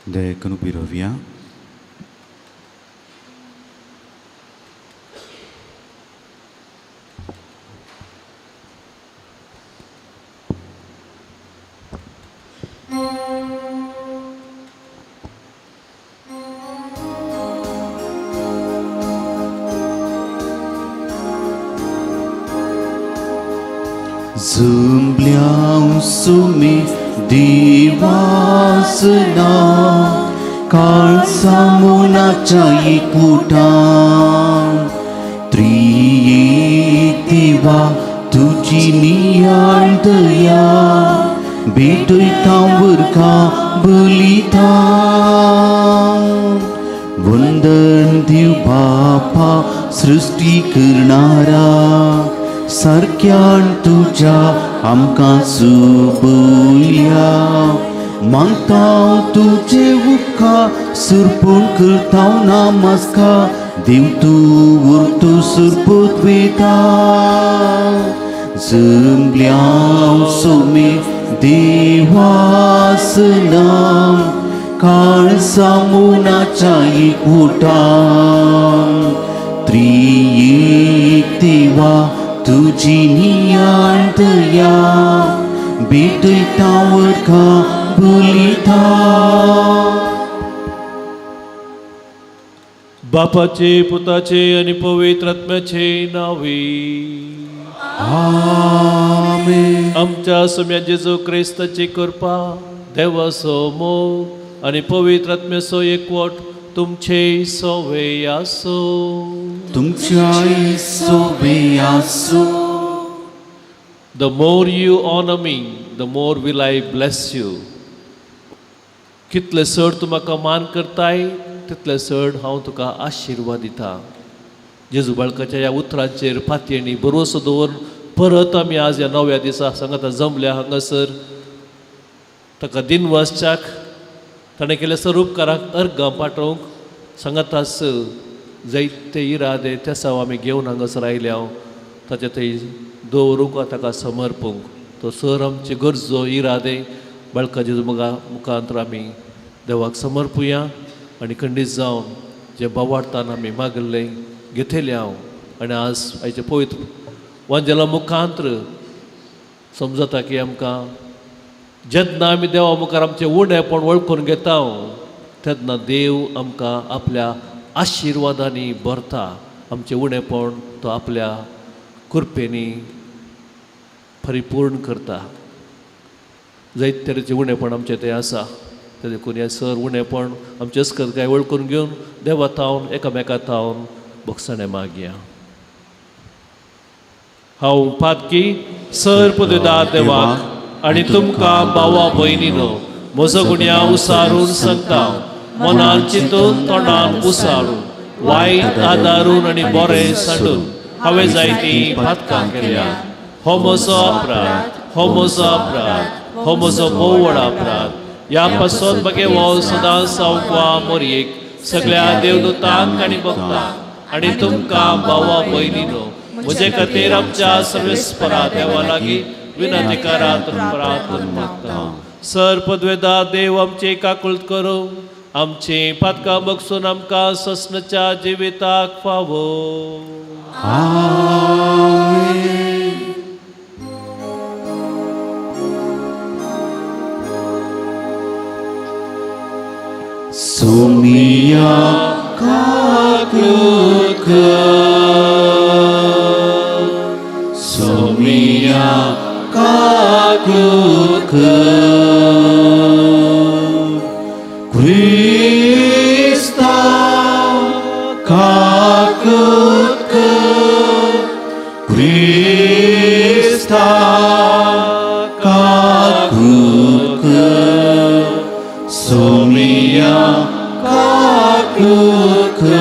Dekanu Pirovia. Zumbliau sumi दिवासना काळ सामुनाच्या एकवटा त्रिएक देवा तुझी नियाळ दया भेटयता वरका बलिता वंदन दिव बापा सृष्टी करणारा सारक्यान तुझ्या आमकां सुबोल्या मागतांव तुझे उपकार सुरपूण करतांव नमस्कार देव तूं उरतो सुरपूत वेता जमल्याव सोमे देवासना काळ सामुनाच्या एकवटा त्रिएक देवा तुझी नियाळ दया भेटयता वरका बलिता बापाचे पुताचे आणि पवित्र आत्म्याचे नावे आमेन. आमच्या सम्या जेजू क्रिस्ताची कृपा देवाचो मोग आणि पवित्र आत्म्याचो एकवट तुमचे सोवे आसो. तुमच्या सोबे आसो. The more you honor me, the more will I bless you. कितले चड तूं म्हाका मान करताय तितले चड हांव तुका आशिर्वाद दिता. जेजू बाळकाच्या ह्या उतरांचेर फातयेनी बरोसो दवरून परत आमी आज ह्या नव्या दिसा सांगात जमल्या हांगासर ताका दिनवासच्याक ताणें केल्या सर उपकाराक अर्घ पाठोवंक सांगातास जायते इरादे त्या साव आमी घेवन हांगासर आयले हांव ताचे थंय दवरूंक ताका समर्पूंक तो सर आमचे गरजो इरादे बाळका जेजू मुखांतर आमी देवाक समर्पुया आनी खंडीत जावन जे बावार्थान आमी मागले घेतले हांव आनी आज आयचे पवित्र वांजेला मुखांतर समजता की आमकां जेन्ना आमी देवा मुखार आमचें उणेपण वळखून घेता तेन्ना देव आमकां आपल्या आशिर्वादांनी भरता. आमचें उणेपण तो आपल्या कृपेनी परिपूर्ण करता. जायते तरेचें उणेपण आमचें तें आसा तें देखून हें सर उणेपण आमचें अस्कताय वळखून घेवन देवा थावन एकामेका थावन बक्षाणें मागया. हांव पातकी सर पदवीदार देवाक आनी तुमकां भावा भयणीनो म्हजो गुन्या उसारून सांगता मनान चिंतून तोंडान उसारून वायट आदारून आनी बरें सांडून हांवें जायतीं पातकां केल्यात. हो म्हजो अपराध, हो म्हजो अपराध, हो म्हजो भोव व्हड अपराध. ह्या पासून म्हगे वो सदांच सांगवा मोरयेक सगळ्या देवदूतांक आनी भक्तांक आनी तुमकां भावा भयणीनो म्हजे खातीर आमच्या सर्वेस्परा देवा लागीं विनंती करात प्रार्थना मागता. सर पदवेदार देव आमचे काकुळट करूं आमची पातकां बगसून आमकां ससनाच्या जिविताक फावो. आमेन. सोमिया काकुळट कर. सोमिया काकुळट कर. Krista kakuळट कर. Krista kakuळट कर. सोमिया काकुळट कर.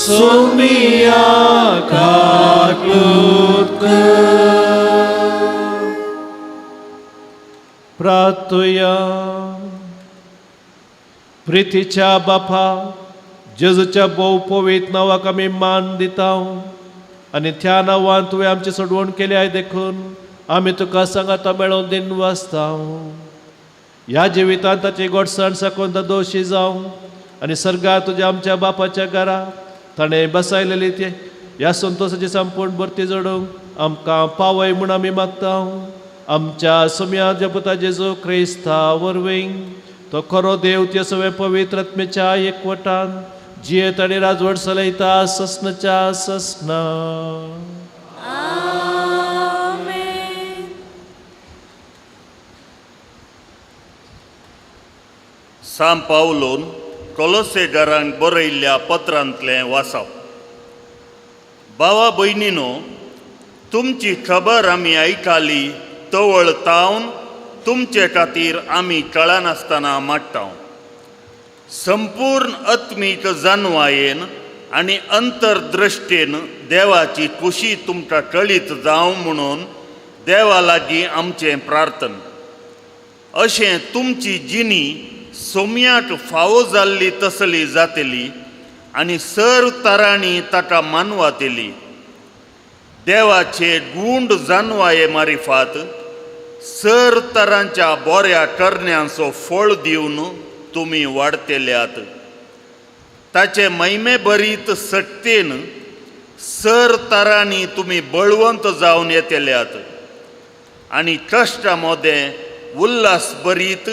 सोमिया काकुळट कर. प्रार्थया. प्रितीच्या बापा जेजूच्या भोव पवित्र नांवाक आमी मान दिता आनी त्या नांवान तुवें आमची सोडवण केली आय देखून आमी तुका सांगाता मेळोवन दिन वाचता. ह्या जिवितांत ताची गोडसाण साकून तो दोशी जावं आनी सर्गार तुज्या आमच्या बापाच्या घरा ताणें बसयलेली ते ह्या संतोशाची संपूर्ण भरती जोडूंक आमकां पावय म्हूण आमी मागता. आमच्या सुम्या पुता जेजू क्रिस्ता वरवीं तो खरो देव ते सगळे पवित्र आत्म्याच्या एकवटान जियेत आनी राजवट चलयता ससनाच्या ससना. सांत पावलोन कोलोसेकारांक बरयल्ल्या पत्रांतलें वाचप. भावा भयणीनो, तुमची खबर आमी आयकाली तवळ तावन तुमचे खातीर आमी कळनासतना मागता. संपूर्ण आत्मीक जाणवायेन आनी अंतरदृश्टेन देवाची खुशी तुमकां कळीत जावं म्हणून देवा लागीं आमचें प्रार्थना. अशें तुमची जिणी सोम्याक फावो जाल्ली तसली जातली आनी सर तरांनी ताका मानवातेली. देवाचे गूंड जाणवाये मारिफात सर तरांच्या बऱ्या करण्यांचो फळ दिवन तुमी वाडतेल्यात. ताचे महिमे भरीत सत्तेन सर तरांनी तुमी बळवंत जावन येतेल्यात आनी कश्टा मोदें उल्हास भरीत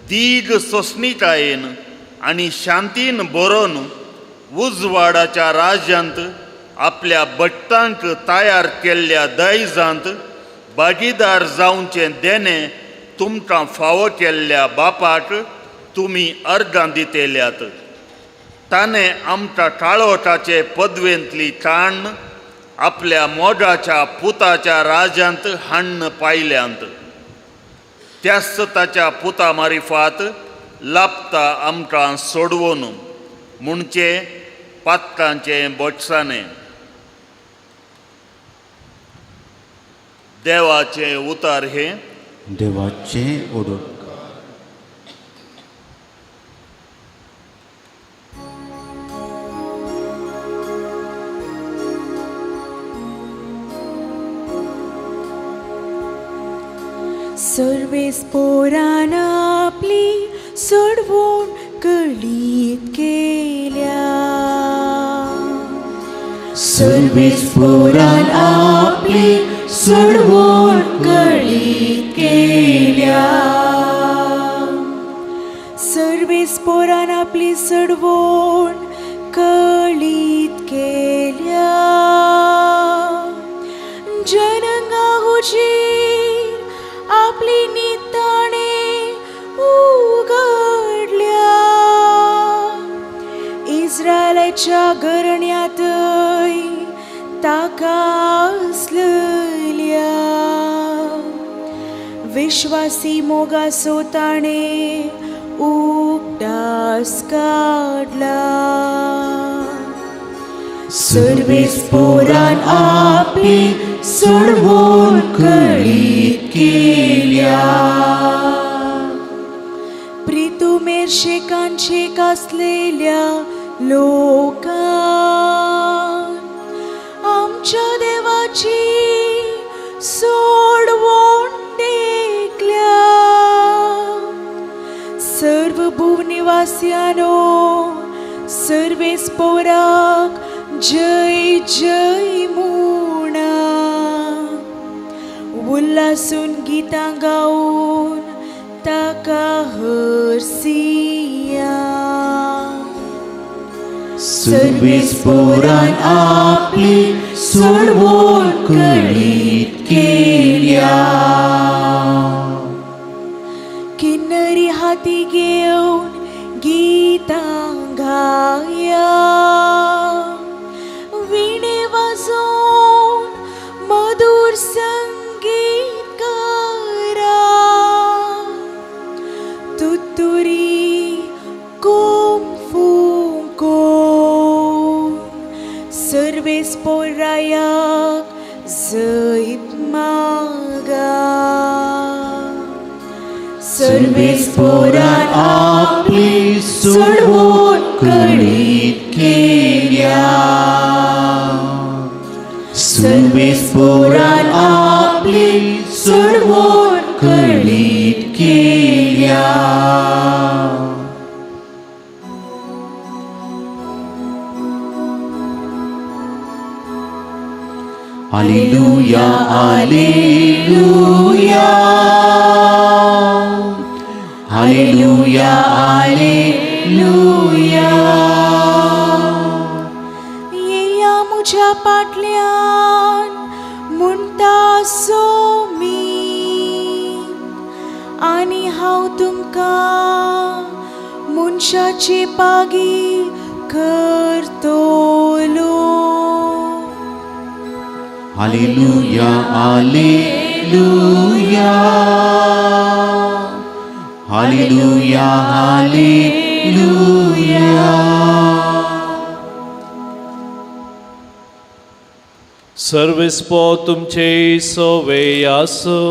दीग सोसणीकायेन आनी शांतीन बरोवन उजवाडाच्या राज्यांत आपल्या भट्टांक तयार केल्ल्या दायजांत भागीदार जावचें देणें तुमकां फावो केल्ल्या बापाक तुमी अर्गां दितेल्यात. ताणें आमकां काळोखाचे पदवेंतली काण्ण आपल्या मोगाच्या पुताच्या राज्यांत हाडून पायल्यांत. त्याच ताच्या पुता मारिफात लाभता आमकां सोडवून म्हणचे पातकांचें बोटसाणें. देवाचे उतार हे देवाचे उदक. सर्वेस पोरान आपली सोडवून कळीत केल्या. सर्वेस पोरान आपली सोडवून कळीत केल्या. सर्वेस पोरान आपली सोडवून कळीत केल्या. जनंगा हुजीर आपली निताणे उगडल्या. इस्रायलाच्या घराण्यांतय ताका आसलल्या. विश्वासी मोगाचो ताणे उगडास काडला. सर्वेस पोरान आपली सोडवून कळीत केल्या. प्रितुमेर शेकांचे कासलेल्या लोकांन आमच्या देवाची सोडवून देखल्या. सर्व भुवनिवास्यानो, सर्वेस पोराक जय जय म्हणा. उल्हासून गितां गाऊन ताका हरसिया. सर्वेस पोरान आपली सोडवून कळीत केल्या. किन्नरी हाती घेऊन गीतां गाया. विणे वाजोवन मधुर संगीत करा. तुतुरी कोम फुंकोन सर्वेस पोरायाक जैत मागा. सर्वेस पोरान आपली सोडवून कळीत केल्या. सर्वेस पोरान आपली सोडवून कळीत केल्या. Alleluia, alleluia. Alleluia, alleluia. येया म्हज्या पाटल्यान म्हणटा सो मी आनी हांव तुमकां मनशाची पागी करतलो. Alleluia, alleluia. Alleluia, alleluia. सर्वेस्पो तुमचे सोवे आसो.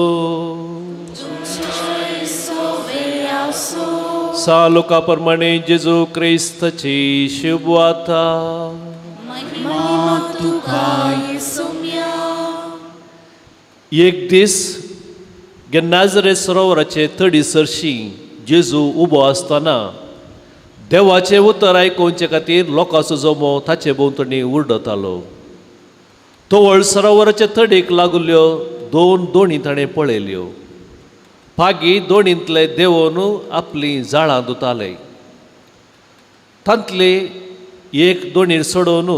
सालुका प्रमाणे जेजू क्रिस्ताची शुभवार्ता. एक दीस नाजरेत सरोवराचे थडी सरशी जेजू उबो आसतना देवाचे उतर आयकोवचे खातीर लोकांचो जमो ताचे भोंवतणी उरडतालो. तो व्हड सरोवराचे थडीक लागुल्ल्यो 2 दोणी ताणें पळयल्यो. पागी दोणींतले देवून आपलीं जाळां धुताले. तांतली एक दोणीर सोडोवन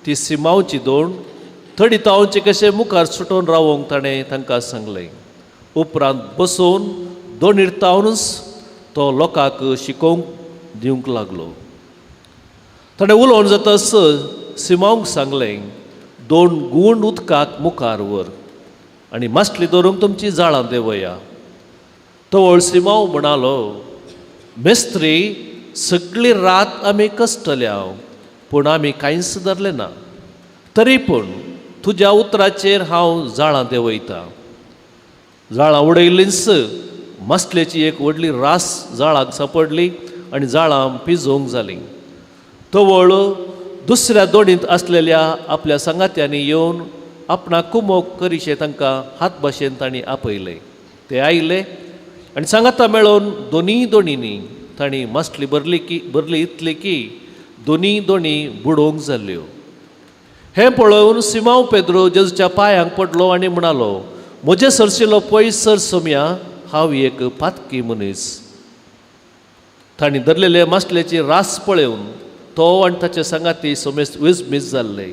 ती सिमांवची दोण थडी तावचे कशे मुखार सुटोवन रावोंक ताणें तांकां सांगलें. उपरांत बसून दोणीर तावनूच तो लोकांक शिकोवंक दिवंक लागलो. ताणें उलोवन जातास सिमांवक सांगलें, 2 गूण उदकाक मुखार व्हर आनी मासली धरूंक तुमची जाळां देंवया. तो व्हड सिमांव म्हणालो, मेस्त्री, सगळी रात आमी कश्टल्या पूण आमी कांयच धरलें ना. तरी पूण तुज्या उतराचेर हांव जाळां देंवयतां. जाळां उडयलींच मासलेची एक व्हडली रास जाळाक सांपडली आनी जाळां पिजोवंक जालीं. तो व्हड दुसऱ्या दोणींत आसलेल्या आपल्या सांगात्यांनी येवन आपणाक कुमोग करीशे तांकां हात भाशेन तांणी आपयले. ते आयले आनी सांगाता मेळोवन दोनीय दोणींनी तांणी मासली भरली इतली की दोनीय दोणी बुडोवंक जाल्ल्यो. हें पळोवन सिमांव पेद्रो जेजूच्या पांयांक पडलो आनी म्हणालो, म्हजे सरशिल्लो पयस सर सोम्या, हांव एक पातकी मनीस. तांणी धरलेले मासलेची रास पळोवन तो आनी ताचे सांगाती सोमेस विजमीज जाल्ले.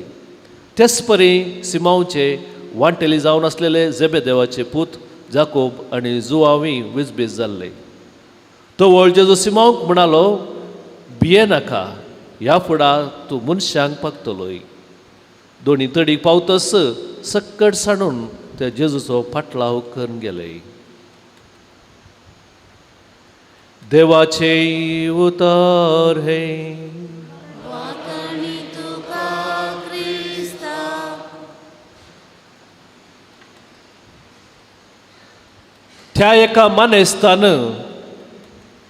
तेच परी सिमांवचे वांटेली जावन आसलेले जेबेदेवाचे पूत जाकोब आनी जुवांवूय विजबीज जाल्ले. तो व्हड जेजू सिमांवक म्हणालो, भिये नाका, ह्या फुडार तूं मनशांक पागतलोय. दोणी तडीक पावतस सक्कट सांडून ते जेजूचो फाटलाव करून गेले. देवाचे उतर हे. त्या एका मानेस्तान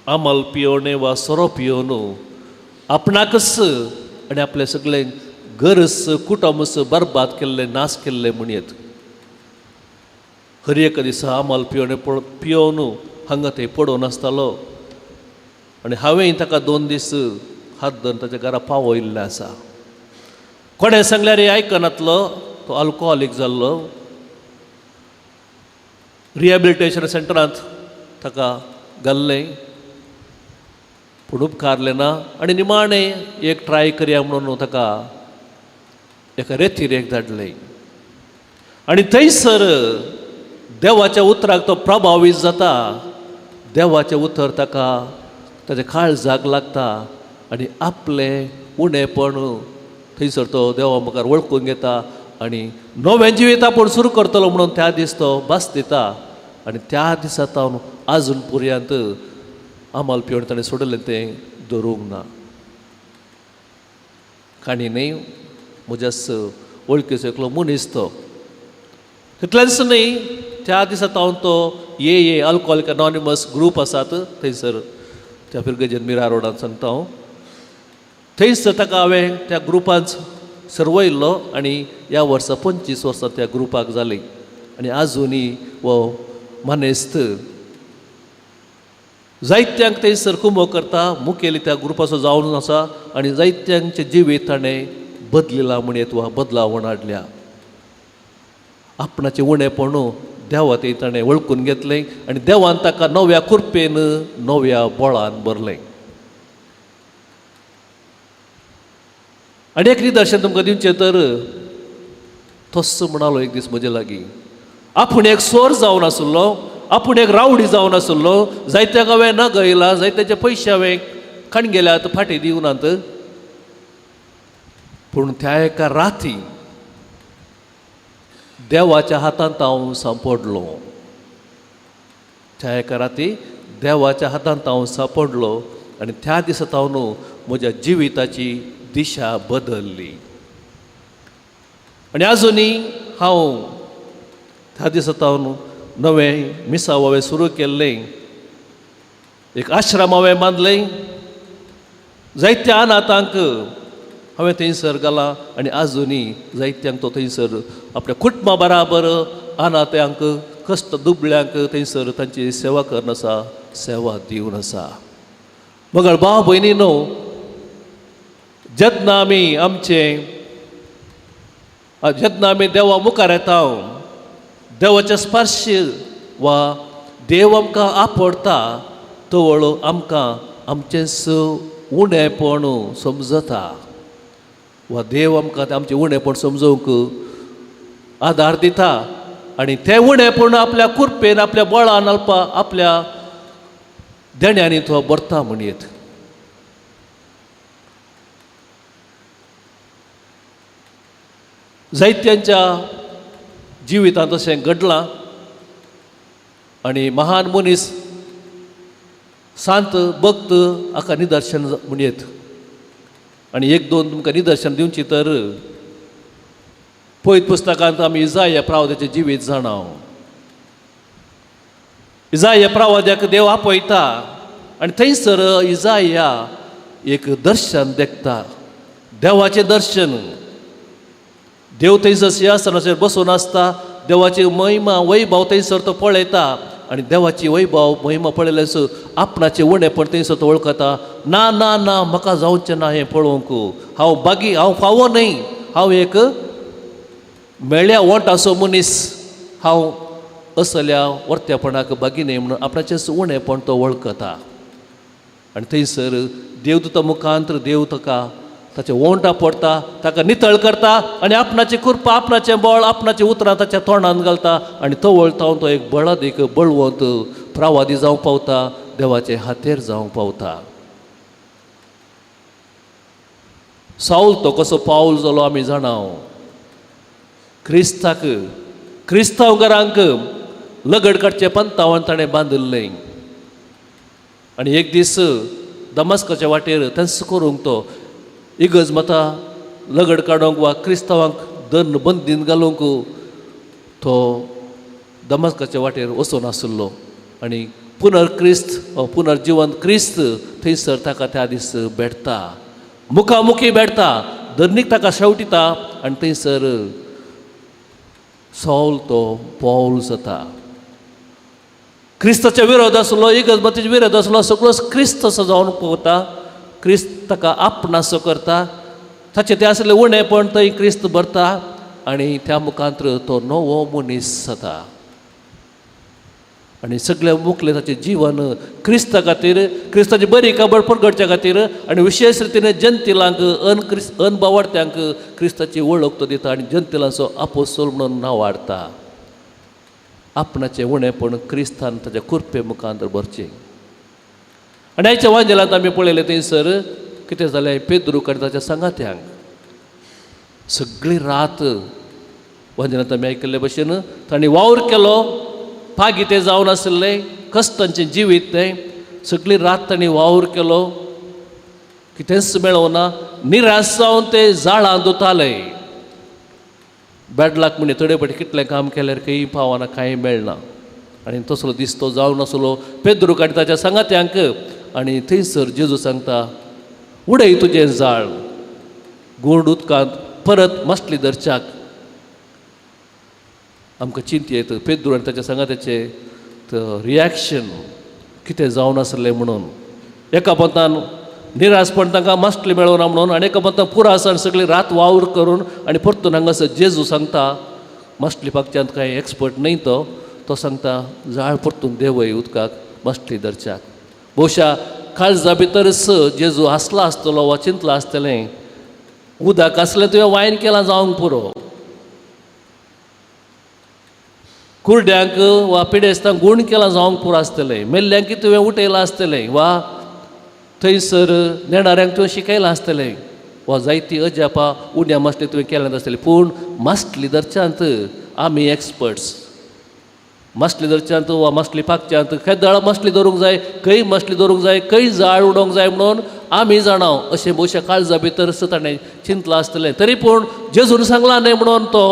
आमल पियोने वा सोरो पियोन आपणाकच आनी आपले सगळे गरज कुटुंबच बरबाद केल्ले, नाश केल्ले म्हणयत. हर एक दिसा आमल पियोन हांगा थंय पडोवन आसतालो आनी हांवें ताका 2 दीस हात धरून ताच्या घरा पावयल्लें आसा. कोणें सांगल्यार आयकनातलो. तो अल्कोहॉलीक जाल्लो. रिहॅबिलिटेशन सेंटरांत ताका घाल्लें पूण उपकारलें ना आनी निमाणें एक ट्राय करया म्हणून ताका एका रेतीर एक धाडलें. आनी थंयसर देवाच्या उतराक तो प्रभावीत जाता. देवाचें उतर ताका ताच्या काळजाक लागता आनी आपलें उणेपण थंयसर तो देवा मुखार वळखून घेता आनी नवें जिवीत आपूण सुरू करतलो म्हणून त्या दीस तो भास दिता. आनी त्या दिसा सावन आजून पर्यंत आमल पिवण ताणें सोडलें तें धरूंक ना. काणी न्ही, म्हज्या वळखीचो एकलो मनीस तो. तितलेंच न्ही, त्या दिसा सावन तो ये अल्कोहॉलिक अनॉनिमस ग्रूप आसात थंयसर त्या पिरगेजेन मिरा रोडान सांगता हांव. थंयसर ताका हांवें त्या ग्रुपांत सरवयल्लो आनी ह्या वर्सा 25 वर्सां त्या ग्रुपाक जालीं. आनी आजुनी वो मानेस्त जायत्यांक थंयसर कुंभ करता मुखेली त्या ग्रुपाचो जावन आसा आनी जायत्यांचे जिवीत ताणें बदलिला म्हण येतवा बदलावण हाडल्या. आपणाचें उणेपण देवा ते ताणें वळखून घेतलें आनी देवान ताका नव्या कुरपेन नव्या बळान भरलें. आनी एक निदर्शन तुमकां दिवचें तर तस्सो म्हणालो एक दीस म्हजे लागीं. आपूण एक सोर जावन आसलो, आपूण एक रावडी जावन आसलो, जायत्या गांवे न गयला, जायत्याचे पयशे हांवें खाणगेल्यात फाटीं दिवनात. पूण त्या एका राती देवाच्या हातांत हांव सांपडलो. त्या एका राती देवाच्या हातांत हांव सांपडलो आनी त्या दिसांत हांव न्हू म्हज्या जिविताची दिशा बदलली. आनी आजुनी हांव त्या दिसांत हांव न्हू नवें मिसाव हांवें सुरू केल्लें. एक आश्रम हांवें बांदलें. जायत्या अनाथांक हांवें थंयसर घालां आनी आजुनी जायत्यांक तो थंयसर आपल्या कुटुंबा बराबर अनाथ्यांक कश्ट दुबळ्यांक थंयसर तांची सेवा करन आसा, सेवा दिवन आसा. मगर भाव भयणीनो, जेन्ना आमी देवा मुखार येता, देवाचे स्पर्श वा देव आमकां आपडटा, तवळ आमकां आमचें उणेपण समजता वा देव आमकां आमचें उणेपण समजूंक आदार दिता आनी तें उणेपण आपल्या कुरपेन आपल्या बळान आपल्या देण्यांनी तो भरता म्हणयत. जायत्यांच्या जिवितांत अशें घडलां आनी महान मनीस सांत भक्त हाका निदर्शन म्हणयत. आनी एक दोन तुमकां निदर्शन दिवची तर पयत पुस्तकांत आमी इजाया प्रावद्याचें जिवीत जाणाव. इजाया प्रावद्याक देव आपयता आनी थंयसर इजाया एक दर्शन देखता, देवाचें दर्शन. देव थंयसर सिंहासनाचेर बसून आसता, देवाची महिमा वैभव थंयसर तो पळयता आनी देवाची वैभव महिमा पळयल्यासर आपणाचें उणेपण थंयसर तो वळखता. ना ना ना म्हाका जावचें ना हें पळोवंक, हांव फावो न्हय, हांव एक मेळ्या वोंटाचो मनीस, हांव असल्या वर्त्यापणाक बागी न्हय म्हणून आपणाचें उणेपण तो वळखता. आनी थंयसर देवदूता मुखांतर देव ताचे वोंटां पडटा, ताका नितळ करता आनी आपणाची कृपा, आपणाचें बळ, आपणाचें उतरां ताच्या तोंडांत घालता आनी तो वळटावन तो एक बळद, एक बळवंत प्रावादी जावंक पावता, देवाचे हातेर जावंक पावता. साऊल तो कसो पावल जालो आमी जाणाव. क्रिस्तांव घरांक लगड काडचें पंथावन ताणें बांदिल्लें. आनी एक दीस दमास्काच्या वाटेर तेंस करूंक तो इगज मतां लगड काडूंक वा क्रिस्तांवांक दंड बंदीन घालूंक तो दमास्काच्या वाटेर वचून आसलो. आनी पुनर्जिवंत क्रिस्त थंयसर ताका त्या दीस भेटता, मुखामुखी भेटता, धर्नीक ताका शेवटिता आनी थंयसर साऊल तो पौल जाता. क्रिस्ताच्या विरोध आसलो, इगज मताच्या विरोध आसलो, सगळो क्रिस्त असो जावन पळोवता. क्रिस्त ताका आपणासो करता, ताचें तें आसलें उणेपण थंय क्रिस्त भरता आनी त्या मुखांतर तो नवो मनीस जाता. आनी सगळे मुखलें ताचें जीवन क्रिस्ता खातीर, क्रिस्ताची बरी खबर प्रगटच्या खातीर आनी विशेश रितीन जंतिलांक अनबावडत्यांक क्रिस्ताची वळख तो दिता आनी जंतिलांचो आपोस्तोल म्हणून नांव हाडटा. आपणाचें उणेपण क्रिस्तान ताच्या कुरपे मुखांतर भरचें. आनी आयच्या वांजेलांत आमी पळयलें थंयसर कितें जालें, पेद्रूक आनी ताच्या सांगात्यांक सगळी रात वांजेलांत आमी आयकल्ले भशेन तांणी वावर केलो. पागी तें जावन आसलें, कश्टांचें जिवीत तें, सगळी रात तांणी वावर केलो, कितेंच मेळोना. निराश जावन ते झाडां धुताले. बेडलाक म्हणे थोडे फाटी कितलें काम केल्यार खंय पावना, कांय मेळना. आनी तसलो दीस तो जावन आसलो पेद्रूक आनी ताच्या सांगात्यांक. आनी थंयसर जेजू सांगता, उडय तुजें जाळ गोड उदकांत परत मासली धरच्याक. आमकां चिंत येता पेद्रू आनी ताच्या सांगात्याचें रिएक्शन कितें जावन आसलें म्हणून. एका पंतान निराशपण तांकां मास्टली मेळोना म्हणून, आनी एका पंतान पुरो आसा आनी सगळी रात वावर करून आनी परतून हांगासर जेजू सांगता, मास्टली पागच्यांत कांय एक्सपर्ट न्ही तो सांगता जाळ परतून देंवय उदकाक मास्टली धरच्याक. भोवशा काळजा भितरच जेजू हांसला आसतलो वा चिंतला आसतलें, उदक आसलें तुवें वायन केलां जावंक पुरो. कुरड्यांक वा पिडेस्तांक गूण केलां जावंक पुरो आसतलें. मेल्ल्यांक तुवें उठयलां आसतलें, वा थंयसर नेणाऱ्यांक तुवें शिकयलां आसतलें, वा जायतीं अजापां उण्या मास्टली तुवें केल्यां आसतलें. पूण मास्टली धरच्यांत आमी एक्सपर्ट्स. मास्टली धरच्यांत वा मास्टली पागच्यांत केदाळ मास्टली धरूंक जाय, खंय मास्टली धरूंक जाय, खंय जाळ उडोवंक जाय म्हणून आमी जाणाव अशें भोवशा काळजा भितर ताणें चिंतलां आसतलें. तरी पूण जेजून सांगलां न्हय म्हणून तो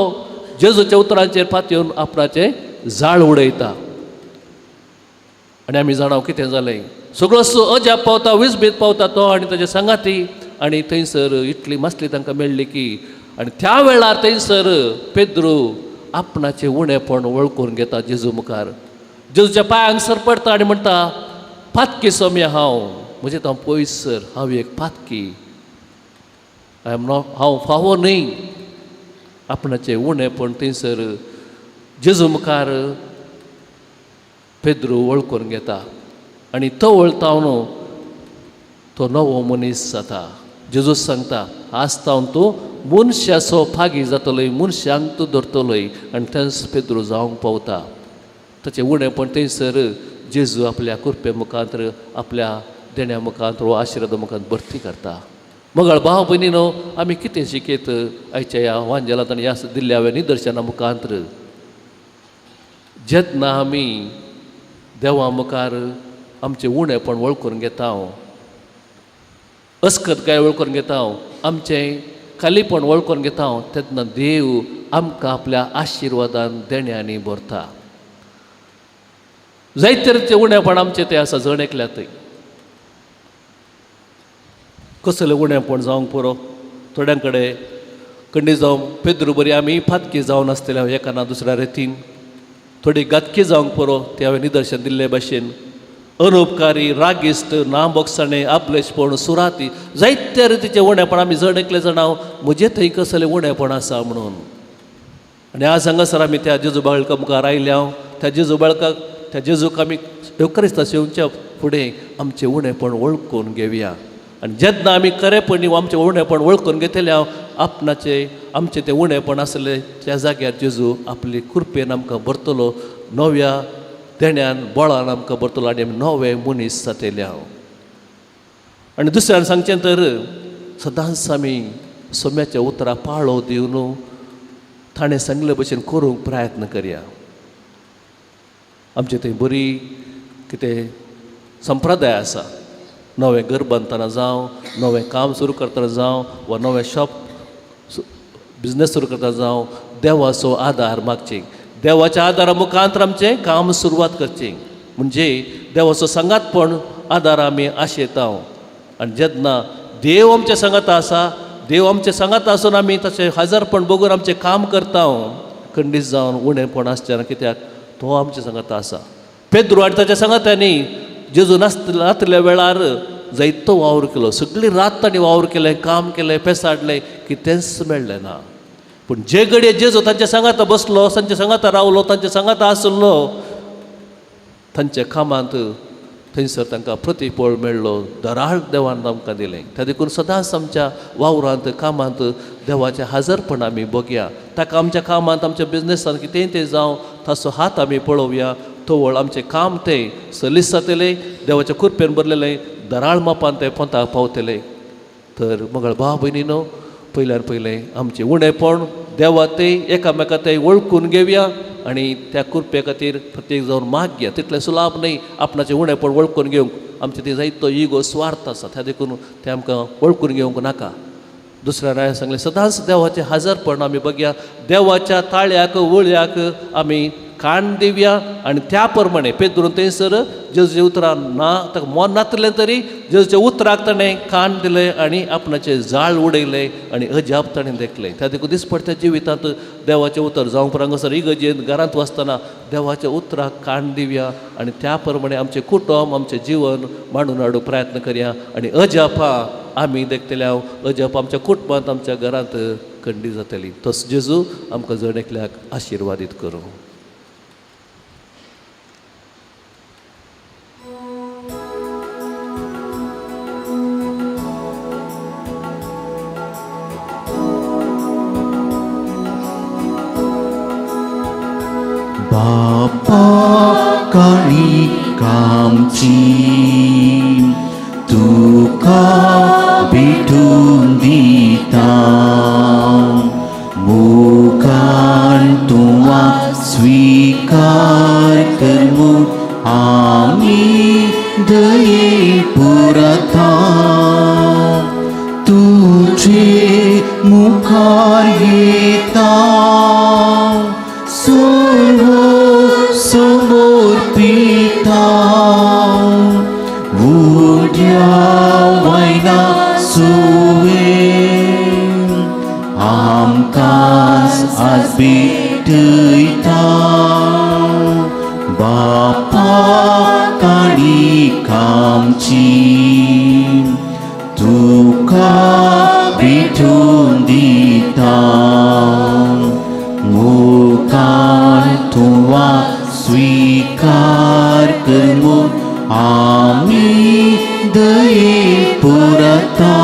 जेजूच्या उतरांचेर फातयेवन आपणाचें जाळ उडयता. आनी आमी जाणाव कितें जालें. सगळो अजाप पावता, विस्बीत पावता तो आनी ताचे सांगाती. आनी थंयसर इतली मास्टली तांकां मेळ्ळी की, आनी त्या वेळार थंयसर पेद्रू आपणाचें उणेपण वळखून घेता जेजू मुखार. जेजूच्या पांयांक सरपडटा आनी म्हणटा, पातकी सोम्य हांव, म्हणजे हांव पयसर, हांव एक पातकी, हांव फावो न्हय. आपणाचें उणेपण थंयसर जेजू मुखार पेद्रू वळखून घेता. आनी तो वळतावन तो नवो मनीस जाता. जेजूस सांगता, आसतावन तूं मनशाचो फागी जातलोय, मनशांक तूं धरतलोय. आनी थंयच पेद्रू जावंक पावता. ताचें उणेपण थंयसर जेजू आपल्या कुरपे मुखांतर, आपल्या देण्या मुखांतर वा आशिर्वादा मुखांत भरती करता. मगळ भाव भयणीनो, आमी कितें शिकयत आयच्या ह्या वांजेलांत आनी ह्या दिल्ल्या ह्या निदर्शना मुखांतर. जेन्ना आमी देवा मुखार आमचें उणेपण वळखून घेता, अस्खदकाय वळखून घेता, आमचें खालीपण वळखून घेता, तेन्ना देव आमकां आपल्या आशिर्वादान देण्यांनी भरता. जायते तरेचें उणेपण आमचें तें आसा, जण एकल्यातय. कसलें उणेपण जावंक पुरो. थोड्यां कडेन खंडी जावं पेद्रू बरी आमी फातकी जावन आसतले एका ना दुसऱ्या रितीन. थोडी गातकी जावंक पुरो, ते हांवें निदर्शन दिल्ले भाशेन. अनउपकारी, रागिश्ट, नाबोगसाणें, आपलेशपण, सुराती, जायत्या रितीचें उणेपण आमी जण एकले जाणाव म्हजें थंय कसलें उणेपण आसा म्हणून. आनी आज हांगासर आमी त्या जेजू बाळका मुखार आयल्या. त्या जेजू बाळकाक, त्या जेजूक आमी एवकरिस्तास येवच्या फुडें आमचें उणेपण वळखून घेवया. आनी जेन्ना आमी खरेपणी आमचें उणेपण वळखून घेतल्या, आमचें तें उणेपण आसलें त्या जाग्यार जेजू आपली कृपेन आमकां भरतलो, नव्या देण्यान बळान आमकां भरतलो, आनी आमी नवे मनीस जातले. आनी दुसऱ्यान सांगचें तर सदांच आमी सोम्याच्या उतरां पाळो दिवन ताणें सांगले भशेन करूंक प्रयत्न करया. आमचें थंय बरी कितें संप्रदाय आसा. नवें घर बांदतना जावं, नवें काम सुरू करतना जावं, वा नवें शॉप बिझनेस सुरू करतना जावं, देवाचो आदार मागचें. देवाच्या आदारा मुखांतर आमचें काम सुरवात करचें. म्हणजे देवाचो सांगातपण आदार आमी आशेता. आनी जेन्ना देव आमच्या सांगाता आसा, देव आमच्या सांगाता आसून आमी तशें हजारपण बघून आमचें काम करता, खंडीत जावन उणेपण आसचें ना. कित्याक तो आमच्या सांगाता आसा. पेद्रू आनी ताच्या सांगात्यांनी जेजू नासल्या वेळार जायतो वावर केलो. सगळी रात तांणी वावर केलें, काम केलें, पेसाडलें, कितेंच मेळ्ळें ना. पूण जे घडये जेजू तांच्या सांगाता बसलो, तांच्या सांगाता रावलो, तांच्या सांगाता आसलो, तांच्या कामांत थंयसर तांकां प्रतिफळ मेळ्ळो. दराळ देवान आमकां दिलें. त्या देखून सदांच आमच्या वावरांत, कामांत देवाचें हजरपण आमी बघया. ताका आमच्या कामांत, आमच्या बिझनेसांत कितेंय तें जावं, ताचो हात आमी पळोवया. तोवळ आमचें काम तें सलीस जातलें, देवाच्या कृपेन भरलेलें, दराळ मापान तें पोंताक पावतलें. तर मगळ भाव भयणीनो, पयल्यार पयलें आमचें उणेपण देवा तें एकामेका तें वळखून घेवया. आनी त्या कृपे खातीर प्रत्येक जावन मागया. तितलें सुलाभ न्ही आपणाचें उणेपण वळखून घेवंक. आमचें तें जायतो इगो स्वार्थ आसा, त्या देखून तें आमकां वळखून घेवंक नाका. दुसऱ्या राया सांगलें, सदांच देवाचें हजरपण आमी बघया. देवाच्या ताळ्याक वळ्याक आमी कान दिवया आनी त्या प्रमाणे पेद्रून थंयसर जेजूच्या उतरां ना ताका मोन नातलें तरी जेजूच्या उतराक ताणें कान दिलें आनी आपणाचें जाळ उडयलें आनी अजाप ताणें देखलें. त्या देखून दिसपट्ट्या जिवितांत देवाचें उतर जावंक उपरांत इगर्जेंत घरांत वसतना देवाच्या उतराक कान दिवया आनी त्या प्रमाणे आमचें कुटुंब आमचें जिवन मांडून हाडूंक प्रयत्न करया आनी अजापां आमी देखतल्या अजाप आमच्या कुटुंबांत आमच्या घरांत खंडी जातली. तस जेजू आमकां जण एकल्याक आशिर्वादीत करूं. बापा काळी कामची तुका भेटून दिता मुखान तुवा स्वीकार कर म्हूण आमी दये पुरता तुझे मुखार येता सर्व समर्पिता उद्या वयना सुवे आमकां आज भेटयता बापा काळी कामची तुका भेटून दिता मुखान तुवा स्वीकार कर म्हूण आमी दये पुरता.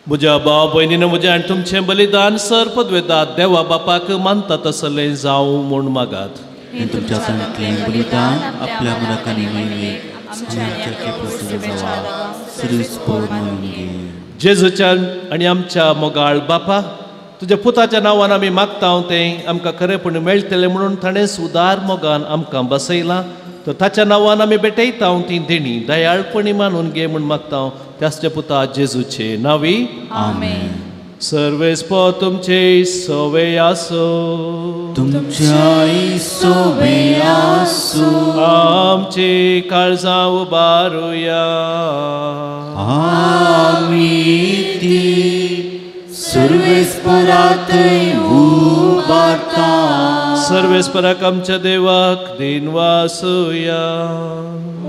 म्हज्या भाव भयणीन म्हजें आनी तुमचें बलिदान सर्पद्वेदांत देवा बापाक मानता तसलें जावं म्हूण मागात. हे तुमच्या संतलें बलिदान आपल्या मनाकानी महिमेक म्हणून घे. जेजूच्या आनी आमच्या मोगाळ बापा तुज्या पुताच्या नांवान आमी मागता तें आमकां खरेपण मेळटलें म्हणून ताणें सुदार मोगान आमकां बसयलां. तर ताच्या नांवान आमी भेटयता ती देणी दयाळपणी मानून घे म्हूण मागता त्याच्या पुता जेजूचे नांवी आमेन. सर्वेस्पो तुमचे सवे आसो तुमच्या सोबे आसो आमची काळजां उबारुया आमी सर्वेस्परात उबारता सर्वेस्पराक आमच्या देवाक दिन वासुया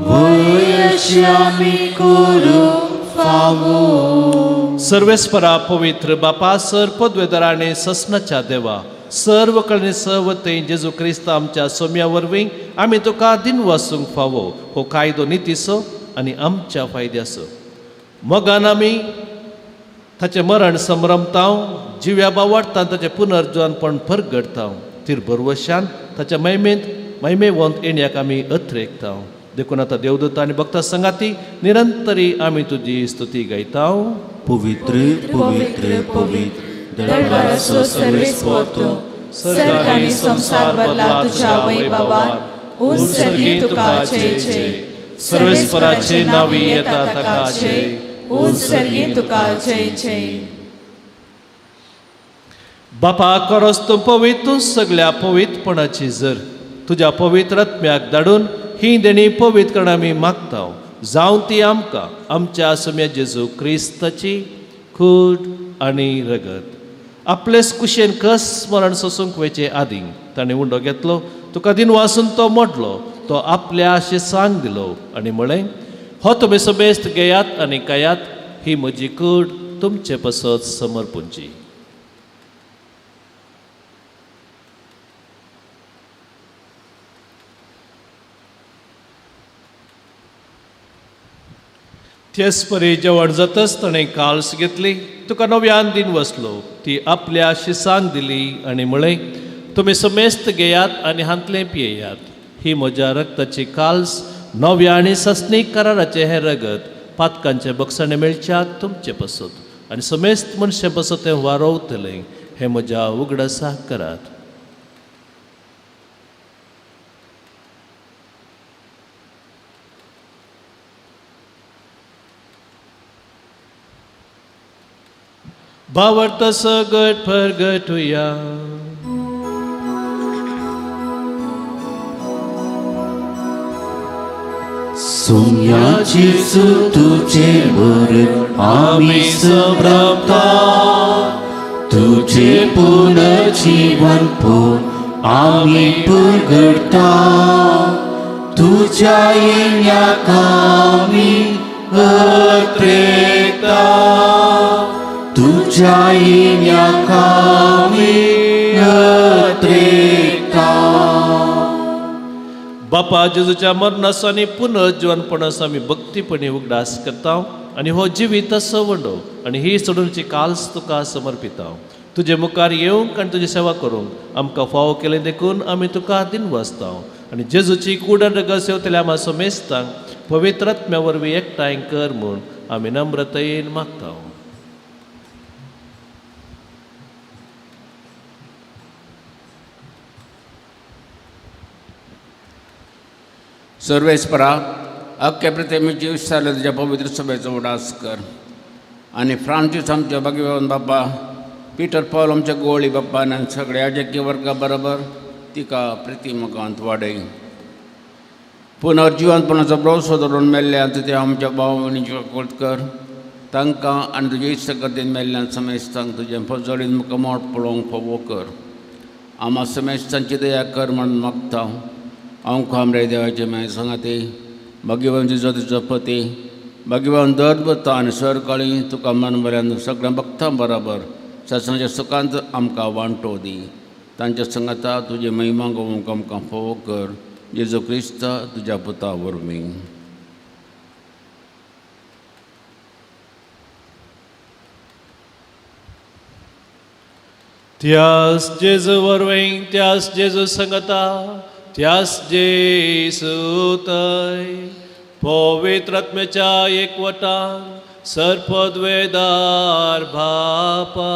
वयशी आमी करूंक फावो. सर्वेस्परा पवित्र बापा सर्पद्वेदराणे ससनाच्या देवा सर्व कळणे सर्व ते जेजू क्रिस्त आमच्या सोम्या वरवीं आमी तुका दिन वासूंक फावो हो कायदो नितीसो आनी आमच्या फायद्याचो. मोगान आमी ताचें मरण संभ्रमता जिव्या बावाडटा ताचें पुनर्जवानपण परगडता तिरभर वर्षान ताच्या महिमेवंत येण्याक आमी अत्रेकता. देखून आतां देवदूत आनी भक्तां संगाती निरंतरी आमी तुजी स्तुती गायता. पवित्र पवित्र पवित्र दरबाराचो सर्वेस्पो तूं सर्ग आनी संसार बदला तुज्या वैभवान उंचगी तुका जय जय. सर्वेस्पराचे नावी येता ताका जय उंचगी तुका जय जय. बापा खरोच तूं पवित्र सगळ्या पवित्रपणाची जर तुज्या पवित्र आत्म्याक धाडून ही देणी पवित्र करून आमी मागता जावं ती आमकां आमच्या सोम्या जेजू क्रिस्ताची खूट आनी रगत. आपलेच कुशेन कस स्मरण सोसूंक वेचे आदीं ताणें उंडो घेतलो तुका दिन वासून तो मोडलो तो आपल्या आशेसांक दिलो आनी म्हळें हो तुमी समेस्त घेयात आनी कायात ही म्हजी कूड तुमचे पसत समर्पूंची. तेच परी जेवण जातच ताणें काल्स घेतली तुका नव्यान दिन वसलो ती आपल्या शिसांक दिली आनी म्हळें तुमी समेस्त घेयात आनी हांतलें पियेयात ही म्हज्या रक्ताची काल्स नव्या आनी सस्नीक कराराचें हें रगत पातकांचे बक्षणे मेळच्याक तुमचे पसत आनी समेस्त मनशे पसत तें वारोवतलें हें म्हज्या उगडासाक करात. भावार्थ सगट परगटुया. सोम्याची तुझे वर आम्ही संभ्रमता, तुझे पुनर्जीवन पोन आम्ही परगटता. तुझ्या येण्याक आम्ही अत्रेकता, तुझ्या येण्याक आम्ही अत्रेकता. बापा जेजूच्या मरणास आणि पुनर्जीवनपणास आम्ही भक्तीपणे उगडास करता आणि हो जिवीत सवंडो आणि ही सोडूनची काल्स तुका समर्पिता. तुझे मुखार येवंक आणि तुझी सेवा करूंक आमकां फावो केले देखून आमी तुका दिन वाचता आणि जेजूची कुडन रगत सेवतल्या आम्हा समेस्तांक पवित्र आत्म्या वरवीं एकठांय कर म्हूण आमी नम्रतायेन मागता. सर्वेस्परा अख्ख्या प्रतिमेची विस्तारले तुझ्या पवित्र सभेचो उडास कर आणि फ्रांसीस आमच्या भगवान बाप्पा, पीटर पॉल आमच्या गोळी बाप्पान आनी सगळ्या याजकी वर्गा बरोबर तिका प्रतिमकांत वाडय. पुनर्जीवनपणाचो भरोसो धरून मेल्ल्यांत ते आमच्या भाव भयणीची वखद कर. तांकां आनी तुजे इश्ट गर्देन मेल्ल्यांत समेस्तांक तुजें फजळीन मुखार मोठ पळोवंक फावो कर. आम्हा समेस्तांची दया कर म्हणून मागता. आमकां आमरे देवाचे माय सांगाते भगवान जिजो तुजो पती, भगवान दरभता आनी सरकाळी तुका मन बऱ्यान सगळ्या भक्तां बरोबर ससनाच्या सुखांत आमकां वांटो दी. तांच्या संगता तुजी महिमा गोवंक आमकां फावो कर. जेजू क्रिस्त तुज्या पुता वरवीं. त्यास जेजू वरवीं, त्यास जेजू संगता, त्यास जेजू तय पवित्र आत्म्याच्या एकवटान सर्पद्वेदार बापा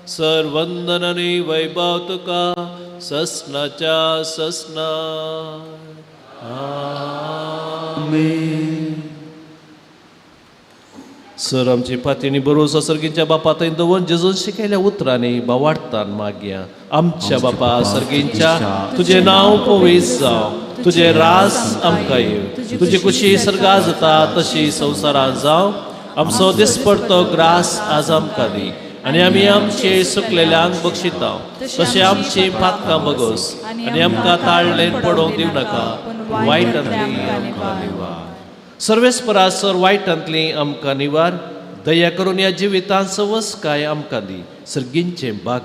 सर्वंदन आनी वैभव तुका ससनाच्या ससना. आमेन. सर आमची पातळी बरोबर सर्गींच्या बापा थंय दवरून जेजून शिकयल्या उतरांनी बावाडतान मागया. आमच्या बापा सर्गींच्या तुझे नांव पवित जावं, तुझे रास आमकां येव, तुजी खुशी सर्गा जाता तशी संवसारांत जावं. आमचो दिसपडतो ग्रास आज आमकां दी आनी आमी आमचे सुकलेल्यांक बक्षिता. तशें आमची पातकां बगोस आनी आमकां ताळलेन पडोवंक दिवं नाका, वायटांतली आमकां निवार. सर्वेस्परा सर वायटांतली आमकां निवार. दया करून ह्या जिवितांत सवस काय आमकां दी. सर्गींचे भाग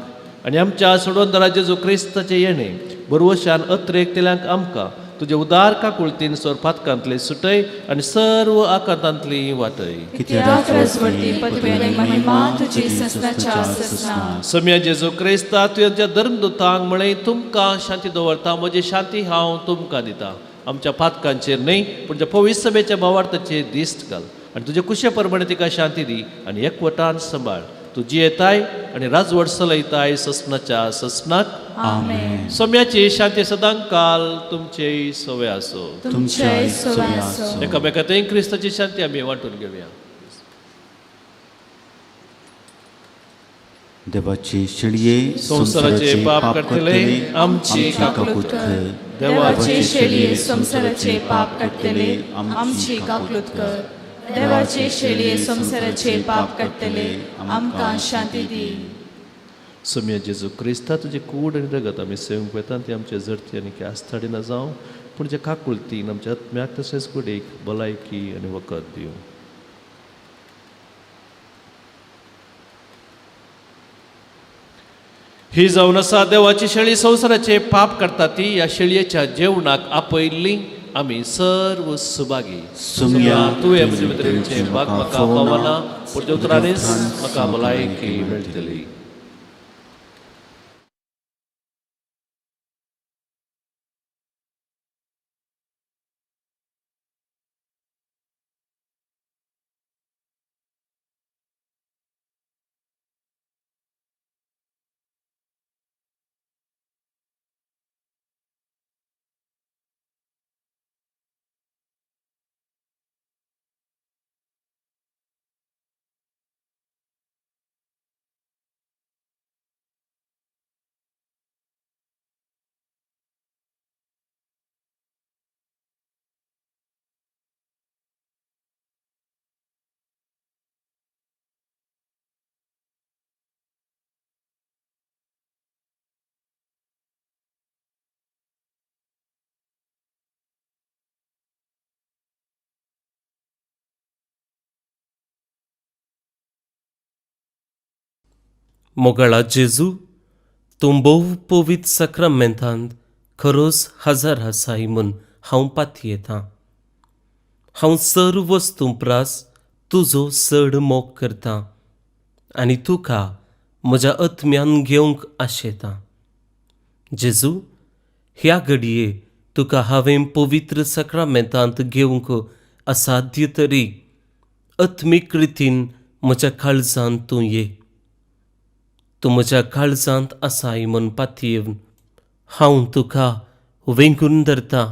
आनी आमच्या सोडवंदरा जेजू क्रिस्ताचें येणें बरवशान अत्रेकतेल्यांक आमकां तुजे उदार काकुळतीन सर पातकांतले सुटय आनी सर्व आकांतांतली वाटय. कित्याक रजवंती पदवी आनी महिमा तुजी ससनाच्या ससना. सम्या जेजू क्रिस्ता तुज्या धर्मदुतांक म्हळें तुमकां शांती दवरता, म्हजी शांती हांव तुमकां दिता. आमच्या पातकांचेर न्हय पूण त्या पवित्र सभेच्या भावार्थाचेर दिश्ट घाल आनी तुजे कुशे प्रमाणे तिका शांती दी आनी एकवटान सांबाळ. तुजी येताय आनी राजवट चलयताय ससनाच्या ससनाक. आमेन. सम्याची शांती सदांच काल तुमचेय सवय आसो. तुमचे सवय आसो. एकामेकांतय क्रिस्ताची शांती आमी वांटून घेवया. देवाचे शेळये संसाराचे पाप करतले आमची काकुळत कर. देवाचे शेळये संसाराचे पाप काडटले आमची काकुळत कर. देवाचे शेळये संसाराचे पाप काडटले आमकां शांती दी. सम्या जेजू क्रिस्ता तुजे कूड आनी रगत आमी सेवंक वेता ती आमचे जडती आनी आस्थाडीना जावं पूण जे काकुळतीन आमच्या आत्म्याक तशेंच कुडीक भलायकी आनी वखद दिवं. ही जावन आसा देवाची शेळी संवसाराचे पाप करता ती. ह्या शेळयेच्या जेवणाक आपयल्ली आमी सर्व सुभागी. सम्या तुवें म्हजे भितरचे भाग म्हाका पावला पुढच्या उतरांनीच म्हाका भलायकी मेळटली. मोगळा जेजू तूं भोव पवित्र सक्रामेंतांत खरोच हजर आसाय म्हूण हांव पातयेतां. हांव सर्व वस्तू प्रास तुजो चड मोग करतां आनी तुका म्हज्या आत्म्यान घेवंक आशेतां. जेजू, ह्या घडये तुका हांवें पवित्र सक्रामेंतांत घेवंक असाध्य तरी आत्मीक रितीन म्हज्या काळजांत तूं ये. तूं म्हज्या काळजांत आसाय म्हूण पातयेवन हांव तुका वेंगून धरतां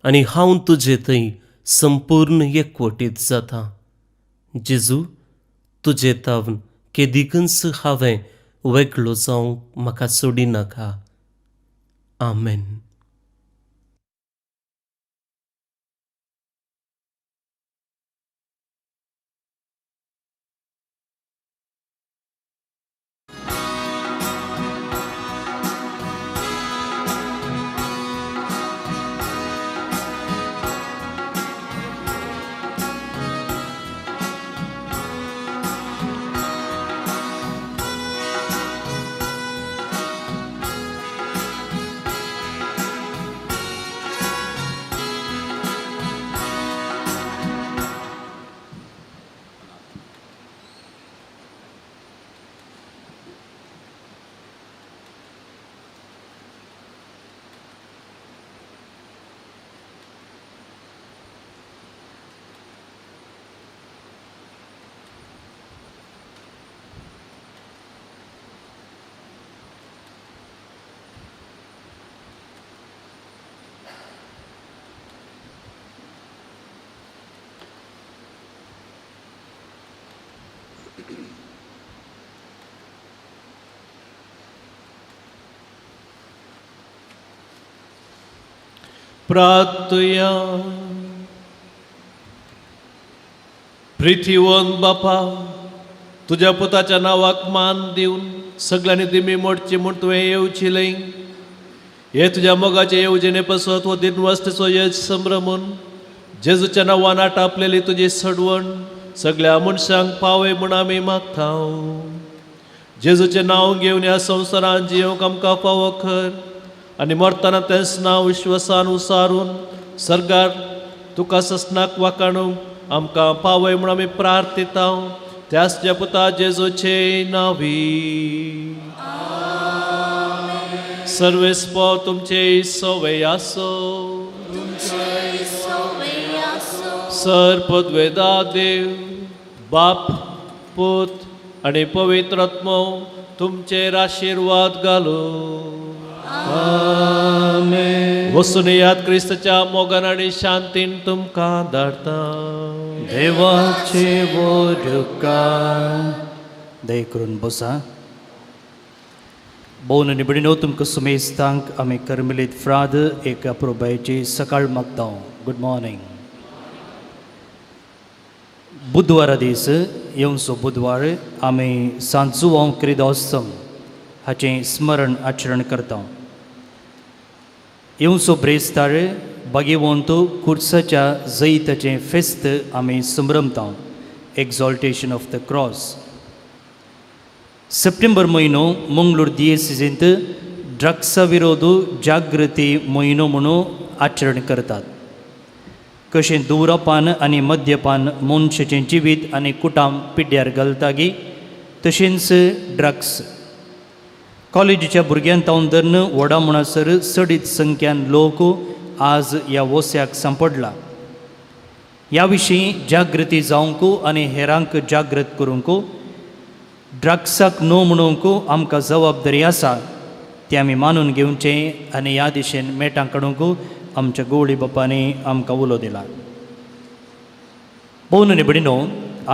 आनी हांव तुजे थंय संपूर्ण एकवटीत जातां. जेजू, तुजे तावन केदिकच हांवें वेगळो जावंक म्हाका सोडिनाका. आमेन. प्रार्थया. प्रिथीवन बापा, तुझ्या पुताच्या नावाक मान दिवन सगळ्यांनी दिमी मोडची म्हूण तुवें येवचिलें. हे तुझ्या मोगाचे येवजणे पसत हो दिनवस्तेचो यश संभ्रमून जेजूच्या नांवान आटापलेली तुजी सडवण सगळ्या मनशांक पावय म्हूण आमी मागतांव. जेजूचें नांव घेवन ह्या संवसारांत जियोंक आमकां फावो कर आनी मरतना तेंच नांव विश्वासान उसारून सर्गार तुका ससनाक वाकाणूंक आमकां पावय म्हूण आमी प्रार्थितांव. त्याच ज्या पुता जेजूचे नांवी. सर्वेस्पो तुमचे सवय आसो. सर्पद्वेदा देव बाप पूत आनी पवित्र आत्मो तुमचेर आशिर्वाद घालो. आमेन. वचून याद क्रिस्ताच्या मोगान आनी शांतीन तुमकां धाडटा. देवाचे वरकार दय करून बसा. भोवन निबडिनो तुमकां सुमेस्तांक आमी करमिलीत फ्राद एका पुरोबायची सकाळ मागता. Good morning. बुधवारा दीस येवचो बुधवार आमी सांजुओं क्रिदोस्तम हाचें स्मरण आचरण करता. येवचो ब्रेस्तार बागेवंत कुर्साच्या जैताचें फेस्त आमी संभ्रमता. एक्झॉल्टेशन ऑफ द क्रॉस. सप्टेंबर म्हयनो मंगळूर दियेसीजेंत ड्रग्सा विरोध जागृती म्हयनो म्हणून आचरण करतात. कशें धुम्रपान आनी मद्यपान मनशाचें जिवीत आनी कुटाम पिड्ड्यार घालता गी तशेंच ड्रग्स. कॉलेजीच्या भुरग्यांक तावन धरून व्हडा म्हणसर चडीत संख्यान लोक आज ह्या वोस्याक सांपडला. ह्या विशीं जागृती जावंक आनी हेरांक जागृत करूंक ड्रग्साक नो म्हणूंक आमकां जबाबदारी आसा ती आमी मानून घेवचें आनी ह्या दिशेन मेटां काडूंक आमच्या गवळी बापांनी आमकां उलो दिला. भोवन निबडिनो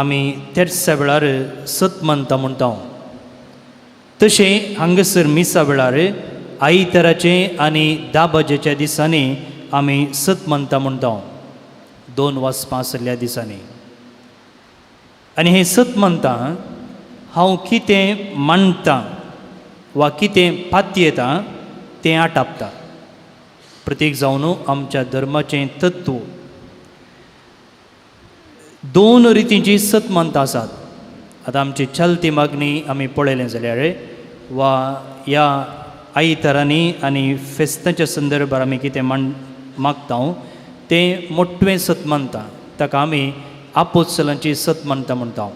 आमी तेर्सा वेळार सत मानता म्हणटा. तशें हांगासर मिसा वेळार आयताराचें आनी दाबाजेच्या दिसांनी आमी सत मानता म्हणटा. 2 वाचपां आसल्या दिसांनी. आनी हें सत मानता हांव कितें मांडटां वा कितें पातयेतां तें आटापता. प्रत्येक जावन आमच्या धर्माचें तत्व. 2 रितींची सत मानता आसात. आतां आमची चलती मागणी आमी पळयलें जाल्यार वा ह्या आयतारांनी आनी फेस्तांच्या संदर्भात आमी कितें मागता तें मोठवें सत मानता, ताका आमी आपोस्तलांची सत मानता म्हणटा.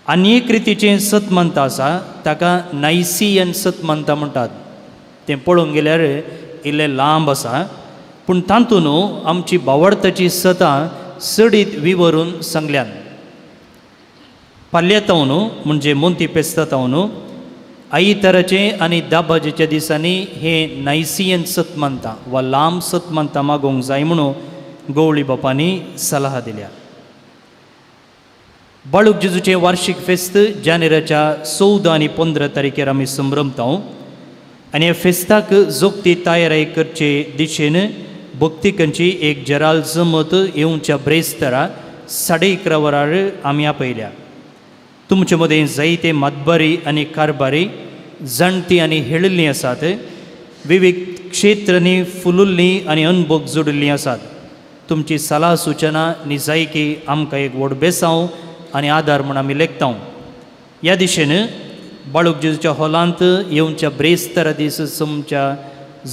आनी एक रितीचें सत मानता आसा ताका नायसियन सत मानता म्हणटात. तें पळोवंक गेल्यार इल्लें लांब आसा, पूण तातूंत आमची भावार्थाची सतां सडीत विवरून सांगल्यात. पाल्येतावन म्हणजे मोंती पेस्तातावन आयताराचे आनी दाबाजेच्या दिसांनी हे नायसियन सत मानता वा लांब सत मानता मागोवंक जाय म्हणून गवळी बापांनी सल्ला दिल्या. बाळूक जेजूचें वार्षिक फेस्त जानेराच्या 14 आनी 15 तारखेर आमी संभ्रमता आनी ह्या फेस्ताक जोगती तयारी करचे दिशेन भक्तिकांची एक जराल जमत येवच्या ब्रेस्तारा 11:30 वरार आमी आपयल्या. तुमचे मदें जायते मातबारी आनी कारबारी जाणटी आनी हेळिल्लीं आसात. विविध क्षेत्रांनी फुलुल्लीं आनी अनुभव जोडिल्लीं आसात. तुमची सलाह सुचना निजायकी आमकां एक व्हड बेसांव आनी आदार म्हूण आमी लेखता. ह्या दिशेन बाळूक जेजूच्या हॉलांत येवच्या ब्रेस्तारा दीस तुमच्या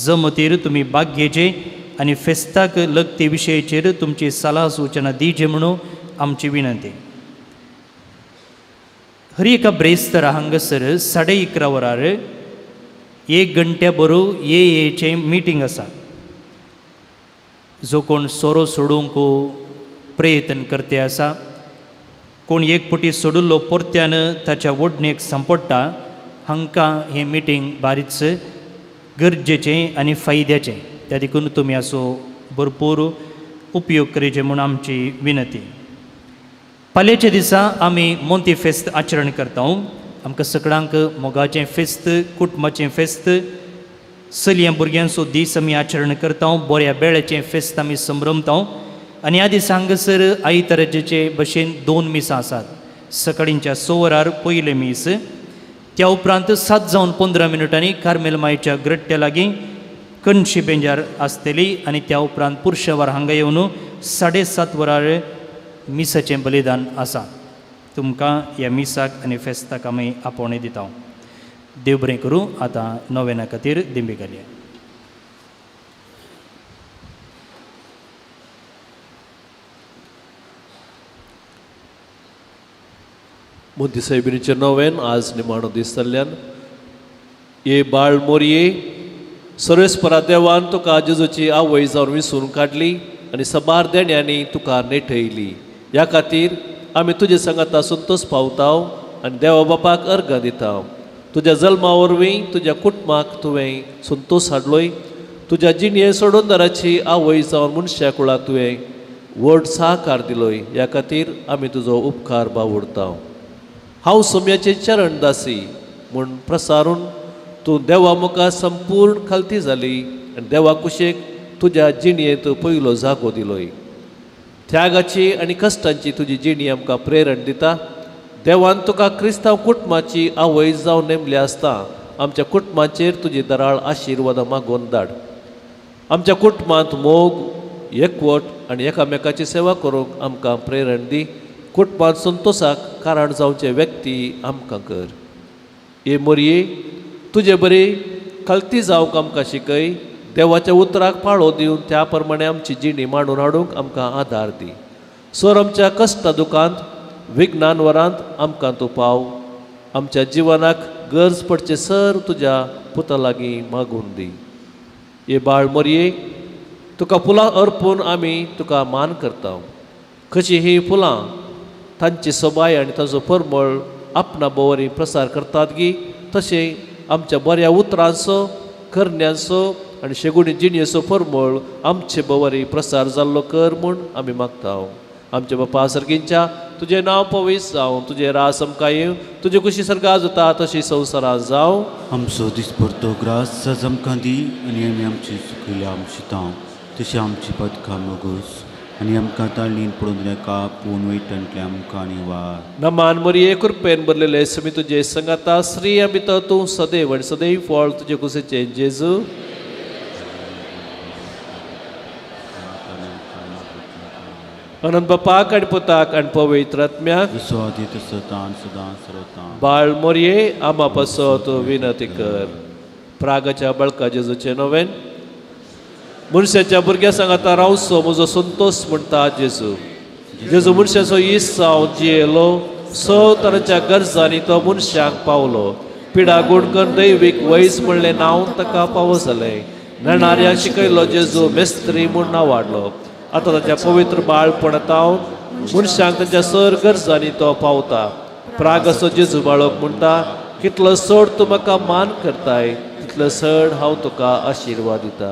जमतीर तुमी भाग घेवचे आनी फेस्ताक लगते विशयाचेर तुमची सलाह सुचना दिवचे म्हणून आमची विनंती. हर एका ब्रेस्तारा हांगासर 11:30 वरार 1 घंट्या बरोव येचें मिटींग आसा. जो कोण सोरो सोडूंक प्रयत्न करते आसा, कोण एक पुटी सोडिल्लो परत्यान ताच्या वडणेक सांपडटा, हांकां हें मिटींग बारीच गरजेचें आनी फायद्याचें. त्या देखून तुमी हाचो भरपूर उपयोग करचे म्हूण आमची विनंती. फाल्यांच्या दिसा आमी मोंती फेस्त आचरण करता. आमकां सगळ्यांक मोगाचें फेस्त, कुटुंबाचें फेस्त, चलयां भुरग्यांचो दीस आमी आचरण करता. बऱ्या बेळ्याचें फेस्त आमी संभ्रमता. आनी ह्या दिसा हांगासर आयताराचे भशेन 2 मिसां आसात. सकाळींच्या 6 वरार पयलें मीस, त्या उपरांत 7:15 कार्मेल मायेच्या ग्रट्ट्या लागीं कणशी बेंजार आसतली आनी त्या उपरांत पुरुशवार हांगा येवन 7:30 वरार मिसाचें बलिदान आसा. तुमकां ह्या मिसाक आनी फेस्ताक आमी आपोवणें दिता. देव बरें करूं. आतां नोवेना खातीर दिंबी घालया. मोंती साहेबिणीचें नोवेन आज निमाणो दीस जाल्ल्यान ये बाळ मोरये, सर्वेस्परा देवान तुका जेजूची आवय जावन विसरून काडली आनी सबार देण्यांनी तुका नेठयली. ह्या खातीर आमी तुजे सांगाता संतोश पावता आनी देवा बापाक अर्घ दिता. तुज्या जल्मा वरवीं तुज्या कुटुंबाक तुवें संतोश हाडलोय. तुज्या जिणये सोडूनदाराची आवय जावन मनशा कुळाक तुवें व्हड सहकार दिलोय. ह्या खातीर आमी तुजो उपकार बावुरता. हांव सोम्याचे चरण दासी म्हूण प्रसारून तूं देवा मुखार संपूर्ण खालती जाली आनी देवा कुशेक तुज्या जिणयेंत पयलो जागो दिलोय. त्यागाची आनी कश्टांची तुजी जिणी आमकां प्रेरण दिता. देवान तुका क्रिस्तांव कुटुंबाची आवय जावन नेमली आसता आमच्या कुटुंबाचेर तुजी दराळ आशिर्वाद मागोवन धाड. आमच्या कुटुंबांत मोग, एकवट आनी एकामेकाची सेवा करूंक आमकां प्रेरण दी. कुटुंबांत संतोशाक कारण जावचे व्यक्ती आमकां कर. हे मोरये, तुजे बरी खालती जावंक आमकां शिकय. देवाच्या उतराक पाळो दिवन त्या प्रमाणे आमची जिणी मांडून हाडूंक आमकां आदार दी. सोर आमच्या कश्टा दुखांत, विघ्नान वरांत आमकां तूं पाव. आमच्या जिवनाक गरज पडचे सर तुज्या पुता लागीं मागून दी. हे बाळ मोरये, तुका फुलां अर्पून आमी तुका मान करता. कशी ही फुलां तांची सोबाय आनी ताचो परमळ आपणा बोवरी प्रसार करतात गी, तशें आमच्या बऱ्या उतरांचो, करण्यांचो आनी शेगुणी जिणयेचो परमळ आमचे बोवरी प्रसार जाल्लो कर म्हूण आमी मागता. आमचे बापा सर्गींच्या तुजें नांव पवित्र जावं, तुजें रास आमकां येवं, तुजे कुशी सर्गा जाता तशी संवसारांत जावं. आमचो दिसभरतो ग्रास सज आमकां दी आनी आमी आमची चुकयल्या आमची तशी आमची पदकां मोगोस आनी आमकां ताळणीन पडून नाका पूण वैतांतले आमकां निवार. नमान मोरये, कृपेन भरलेले समी तुजे संगाता श्री भितर तूं सदैव आनी सदैव फळ तुजे कुसेचे जेजू. अनंत बापाक आनी पुताक आनी पवित्र आत्म्याक जसो आदी तसो तान सदां सर्वतां बाळ मोरये आमा पासत विनंती कर. प्रागाच्या बळका जेजूचे नवेन मनशाच्या भुरग्या सांगाता रावचो म्हजो संतोष म्हणटा जेजू. जेजू मनशाचो इस जावन जियेलो, स तरांच्या गरजांनी तो मनशाक पावलो. पिडा गुणकन दैवीक वैस म्हणलें नांव ताका पावो जालें. नेणाऱ्याक शिकयलो जेजू मेस्त्री म्हूण नांव वाडलो. आतां ताच्या पवित्र बाळपणतावन मनशांक तांच्या सर गरजांनी तो पावता. प्रागाचो जेजू बाळक म्हणटा, कितलो चड तूं म्हाका मान करताय तितलो चड हांव तुका आशिर्वाद दिता.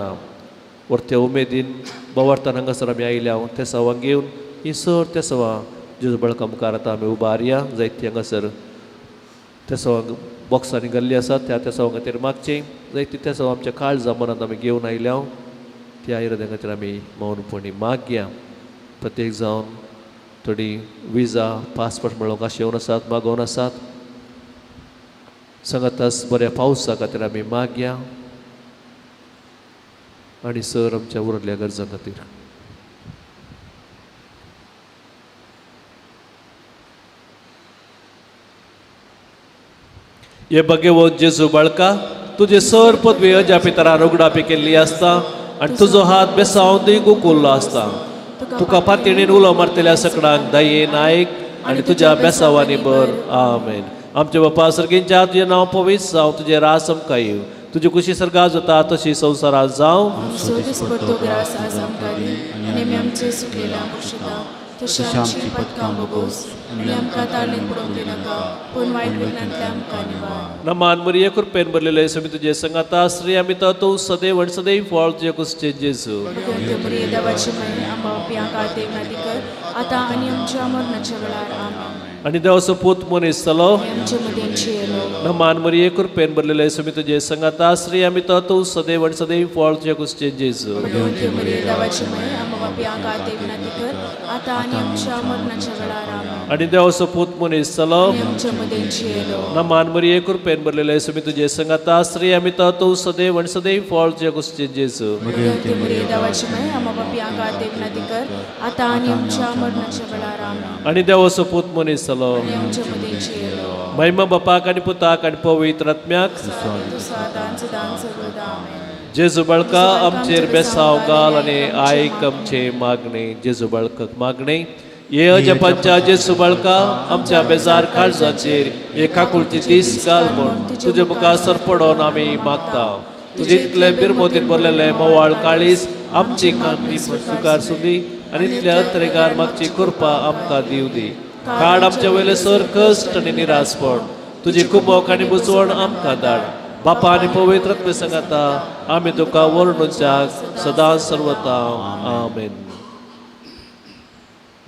व्हरते उमेदीन बोवार्थान हांगासर आमी आयल्या त्या सवांक घेवन ही सर त्या सवां जेजू बाळका मुखार आतां आमी उबारया. जायती हांगासर त्या सवांक बॉक्सांनी घाल्ली आसात, त्या सवां खातीर मागचें. जायती त्या सवां आमच्या काळजा मनांत आमी घेवन आयल्या. त्या इराद्या खातीर आमी मौनपणी मागया. प्रत्येक जावन थोडी विजा पासपोर्ट मेळोवंक आशेवन आसात, मागोवन आसात. सांगातास बऱ्या पावसा खातीर आमी मागया आनी सर आमच्या उरल्या गरजां खातीर. हे भगवंत जेजू बाळका, तुजे सर पदवी अज्या पितरान उगडापी केल्ली आसता आनी तुजो हात बेसावन गुकुल्लो आसता. तुका पातयेन उलो मारतल्या सकडांक दयेन आयक आनी तुज्या बेसावांनी भर. आमेन. आमचे बापा सर्गींच्या तुजें नांव पवित्र जावं, तुजें रास आमकां येव, तुजी कुशी सर्गांत जाता तशी संवसारांत जावं. सोदीस पडतो ग्रास आज आमकां दी आनी आमी आमचे सुटलेल्या पक्षता तशी आमची पदकां भोगोस आनी आमकां ताळणेन पडोवंक दिनाका, पूण वायट विघ्नांतल्यान आमकां निवार. नमान मरिये कृपेन भरलेले समी तुजे संगाता श्री आमी तूं सदैव आनी सदैव फळ तुजे कुसचे जेजू. बरी देवाची मागणी आंबा पियांक आतेक नाती कर, आतां आनी आमच्या मरणाच्या वेळार. आमेन. आनी देवाचो पूत मनीस जालो. आमचे मदेंची येलो. नमान मरिये कृपेन भरलेले समी तुजे संगाता श्री आमी तूं सदैव आनी सदैव फळ तुजे कुसचे जेजू. बरी देवाची मागणी आंबा पियांक आतेक नाती कर, आतां आनी आमच्या मरणाच्या वेळार. आमेन. आनी देवाचो पूत मनीस जालो. आमचे मदेंची येलो. नमान मरिये कृपेन भरलेले समी तुजे संगाता श्री आमी तूं सदैव आनी सदैव फळ तुजे कुसचे जेजू. बरी देवाची मागणी आंबा पियांक आतेक नाती कर, आतां आनी आमच्या मरणाच्या वेळार. आमेन. आनी देवाचो पूत मनीस जालो. आमचे मदेंची येलो. महिमा बापाक आनी पुताक आनी पवित्र आत्म्याक सदां सदां सर्वदा. आमेन. जेजू बाळका आमचेर बेसाव घाल आनी आयक आमचे मागणे. जेजू बाळकाक मागणे. ये अजपांच्या जेजू बाळका आमच्या बेजार काळजाचेर एकाकुळची दीस घाल म्हूण तुजे मुखार सरपडोन आमी मागता. तुजे इतले बिरमोतीन भरलेले मोवाळ काळीज आमची कांती स्वीकार सुदी आनी इतल्या तरेकार मागची कृपा आमकां दिव दी. काड आमच्या वयले सर कश्ट आनी निरासपण, तुजी कुमोक आनी बुजवण आमकां धाड. बापा आनी पवित्र आत्मे सांगाता आमी तुका वर्णुच्याक सदां सर्वता. आमेन.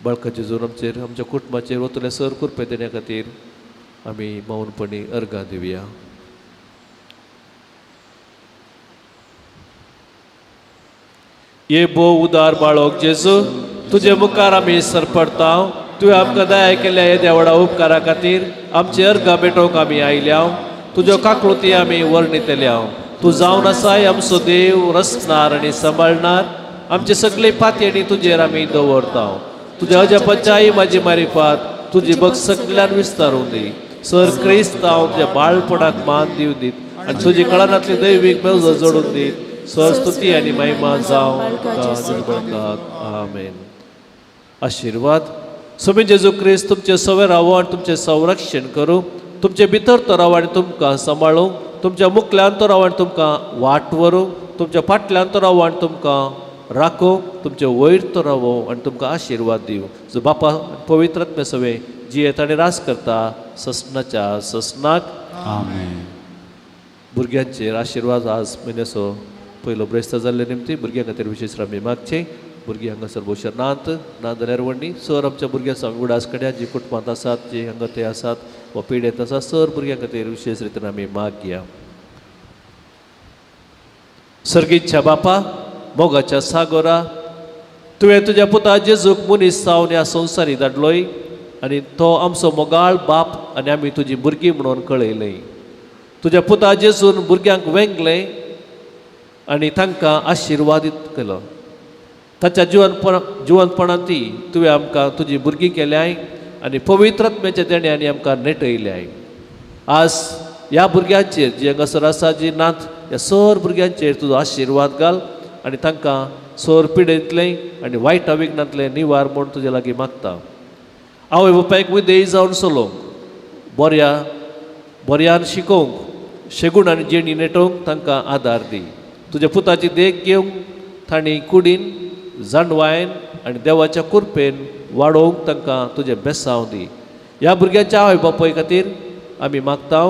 बाळका जेजून आमचेर आमच्या कुटुंबाचेर वतले सर कृपे देण्या खातीर आमी मौनपणी अर्गां दिवया. ये बो उदार बाळक जेजू, तुजे मुखार आमी सरपडता. तुवें आमकां दया केल्या हे देवडा उपकारा खातीर आमचे अर्गां भेटोवंक आमी आयल्या. तुज्यो काकळुती आमी वर्णितल्या. तूं जावन आसाय आमचो देव, रचणार आनी सांबाळणार. आमची सगळी पातयेणी तुजेर आमी दवरता. तुज्या अजपाच्याय म्हाजी मारिफात तुजी भक्त सगळ्यान विस्तारूं दी. सर क्रिस्त हांव तुज्या बाळपणाक मान दिव दीत आनी तुजी कळनातली दैवीक मेवजो जोडून दीत. सर स्तुती आनी महिमा जावं तुका. आमेन. आशिर्वाद. समी जेजू क्रिस्त तुमचे सवे रावो आनी तुमचें संरक्षण करूं. तुमचे भितर तो राव आनी तुमकां सांबाळूं. तुमच्या मुखल्यान तो राव आनी तुमकां वाट व्हरूं. तुमच्या फाटल्यान तो राव आनी तुमकां राखो. तुमचे वयर तो रावो आनी तुमकां आशिर्वाद दिव. जो बापा पवित्र आत्मे सवे जियेत आनी रास करता ससनाच्या ससनाक. आमेन. भुरग्यांचेर आशिर्वाद आज म्हयन्याचो पयलो ब्रेस्त जाल्ले निमती भुरग्यां खातीर विशेश आमी मागचे. भुरगीं हांगासर भोवशें नात ना जाल्यार व्हडणी सर आमच्या भुरग्यां सांग उडास कड्या जी कुटुंबांत आसात, जी हांगा ते आसात वा पिडेत आसात, सर भुरग्यां खातीर विशेश रितीन आमी मागया. सर्गीच्या बापा, मोगाच्या सागोरा, तुवें तुज्या पुता जेजूक मनीस जावन ह्या संवसारी धाडलोय आनी तो आमचो मोगाळ बाप आनी आमी तुजी भुरगीं म्हणून कळयलय. तुज्या पुता जेजून भुरग्यांक वेंगलें आनी तांकां आशिर्वादीत केलो. ताच्या जिवंतपणांती तुवें आमकां तुजी भुरगीं केल्याय आनी पवित्रत्म्याच्या देण्यानी आमकां नेटयल्याय. आज ह्या भुरग्यांचेर जी हांगासर आसा जी नात ह्या सर भुरग्यांचेर तुजो आशिर्वाद घाल आनी तांकां सर पिडेंतलें आनी वायटा विघ्नांतलें निवार म्हूण तुजे लागीं मागता. आवय बापायक विधेय जावन चलोवंक बऱ्यान शिकोवंक शेगूण आनी जेणी नेटोवंक तांकां आदार दी. तुज्या पुताची देख घेवंक तांणी कुडीन जाणवायेन आनी देवाच्या कुरपेन वाडोवंक तांकां तुजें बेसांव दी. ह्या भुरग्यांच्या आवय बापाय खातीर आमी मागता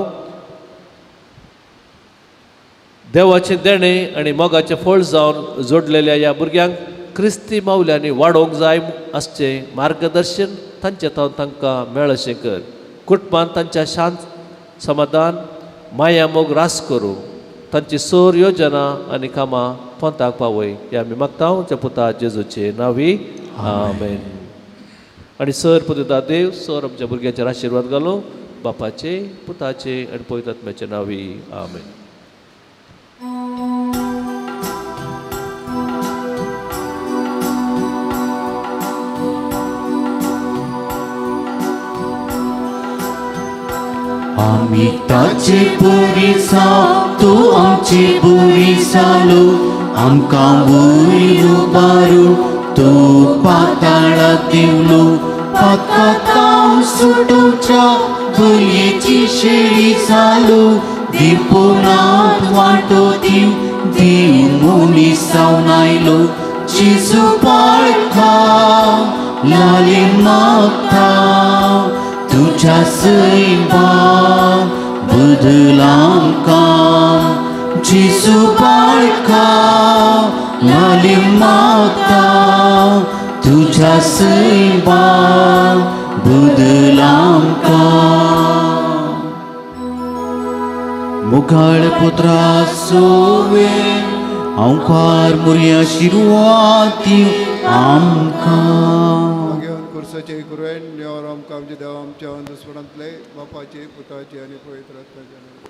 देवाचें देणें आनी मोगाचें फळ जावन जोडलेल्या ह्या भुरग्यांक क्रिस्ती मावल्यांनी वाडोवंक जाय आसचें मार्गदर्शन तांचे तांकां मेळ अशें कर. कुटुंबांत तांच्या शांत समाधान माया मोग रास करूं तांची सर योजना आनी कामां पंथाक पावय हें आमी मागता त्या पुता जेजूचे नांवी आमेन. आनी सर पुता देव सर आमच्या भुरग्यांचेर आशिर्वाद घालूं बापाचे पुताचे आनी पवित्र आत्म्याचे नांवी आमेन. आमी ताचे बरीसा तूं आमची बरी सालो आमकां वयर उबारू तूं पाताळांत दिवलो पाताळांत सुटोवच्या बलयेची शेळी जालो दिपोनांत वांटो दीव मनीस जावन आयलो जेजू बाळका लाली मागता तुझ्या सैवान बदल आमकां जेजू बाळका लाली मागता तुझ्या सैवान बदल आमकां. मुखार पुत्रा सोवे आमकां मुरी आशिर्वाद दिव आमकां. घेवन कुर्साचे कुरेन नेवर आमकां आमचे देव आमच्या दुस्मणांतले बापाचे पुताचे आनी पवित्र आत्म्याचे